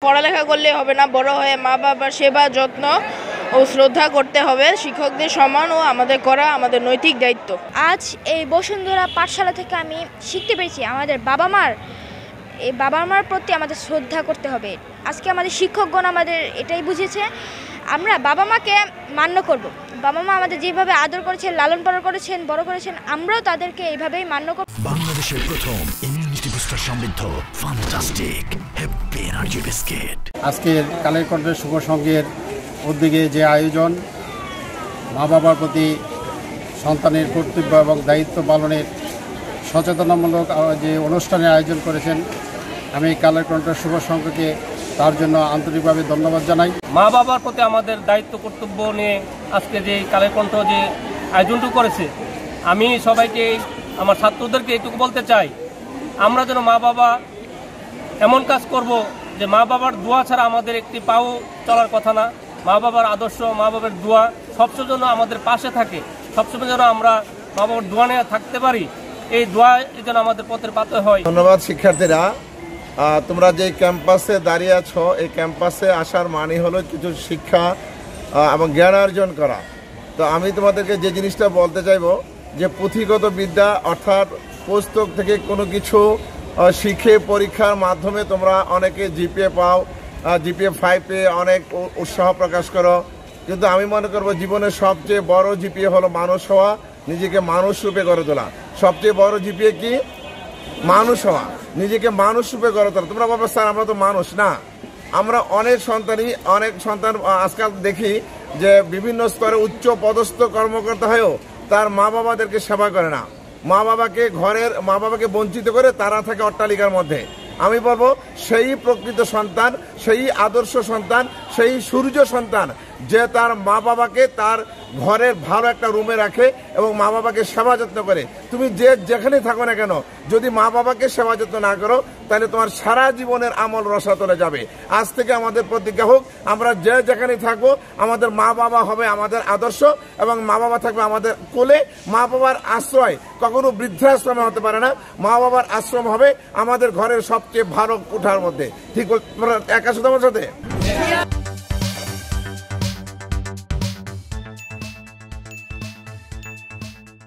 পড়ালেখা করলে হবে না, বড় হয়ে মা বাবার সেবা যত্ন ও শ্রদ্ধা করতে হবে। শিক্ষকদের সম্মান ও আমাদের করা আমাদের নৈতিক দায়িত্ব। আজ এই বসুন্ধরা পাঠশালা থেকে আমি শিখতে পেরেছি আমাদের বাবা মার প্রতি আমাদের শ্রদ্ধা করতে হবে। আজকে আমাদের শিক্ষকগণ আমাদের এটাই বুঝিয়েছে, আমরা বাবা মাকে মান্য করব। বাবা মা আমাদের যেভাবে আদর করেছেন, লালন পালন করেছেন, বড় করেছেন, আমরাও তাদেরকে এইভাবেই মান্য করব। বাংলাদেশের প্রথম ইমিউনিটি বুস্টার সমৃদ্ধ ফ্যান্টাস্টিক হ্যাপি এনার্জি বিস্কিট। আজকের কালের কণ্ঠের শুভ সঙ্গের উদ্যোগে যে আয়োজন, মা বাবার প্রতি সন্তানের কর্তব্য এবং দায়িত্ব পালনের সচেতনামূলক যে অনুষ্ঠানের আয়োজন করেছেন, আমি কালের কণ্ঠের শুভ সংঘকে তার জন্য আন্তরিকভাবে ধন্যবাদ জানাই। মা বাবার প্রতি আমাদের দায়িত্ব কর্তব্য নিয়ে আজকে যে কালের কণ্ঠ যে আয়োজনটুকু করেছে, আমি সবাইকে আমার ছাত্রদেরকে এটুকু বলতে চাই, আমরা যেন মা বাবা এমন কাজ করব যে মা বাবার দোয়া ছাড়া আমাদের একটি পাও চলার কথা না। মা বাবার আদর্শ, মা বাবার দোয়া সবসময় যেন আমাদের পাশে থাকে, সবসময় যেন আমরা মা বাবার দোয়া নিয়ে থাকতে পারি, এই দোয়া যেন আমাদের পথের পাথর হয়। ধন্যবাদ শিক্ষার্থীরা, তোমরা যে ক্যাম্পাসে দাঁড়িয়ে আছো, এই ক্যাম্পাসে আসার মানে হলো কিছু শিক্ষা এবং জ্ঞান অর্জন করা। তো আমি তোমাদেরকে যে জিনিসটা বলতে চাইবো যে পুঁথিগত বিদ্যা অর্থাৎ পুস্তক থেকে কোনো কিছু শিখে পরীক্ষার মাধ্যমে তোমরা অনেকে জিপিএ পাও, জিপিএ 5 পেয়ে অনেক উৎসাহ প্রকাশ করো, কিন্তু আমি মনে করবো জীবনের সবচেয়ে বড় জিপিএ হলো মানুষ হওয়া, নিজেকে মানুষ রূপে গড়ে তোলা। সবচেয়ে বড় জিপিএ কি? মানুষ হওয়া, নিজেকে মানুষ রূপে গড়ে তোলা। তোমরা ভাবো স্যার আমরা তো মানুষ না, আমরা অনেক সন্তান আজকাল দেখি যে বিভিন্ন স্তরে উচ্চ পদস্থ কর্মকর্তা হয়েও তার মা বাবাদেরকে সেবা করে না, মা বাবাকে বঞ্চিত করে তারা থাকে অট্টালিকার মধ্যে। আমি বলবো সেই প্রকৃত সন্তান, সেই আদর্শ সন্তান, সেই সূর্য সন্তান যে তার মা বাবাকে তার ঘরের ভালো একটা রুমে রাখে এবং মা বাবাকে সেবা যত্ন করে। তুমি যেখানে থাকো না কেন, যদি মা বাবাকে সেবা যত্ন না করো তাহলে তোমার সারা জীবনের আমল রসাতলে যাবে। আজ থেকে আমাদের প্রতিজ্ঞা হোক, আমরা যেখানে থাকবো আমাদের মা বাবা হবে আমাদের আদর্শ এবং মা বাবা থাকবে আমাদের কোলে। মা বাবার আশ্রয় কখনো বৃদ্ধাশ্রমে হতে পারে না, মা বাবার আশ্রম হবে আমাদের ঘরের সবচেয়ে ভালো কোঠার মধ্যে। ঠিক একা শুধু আমার সাথে।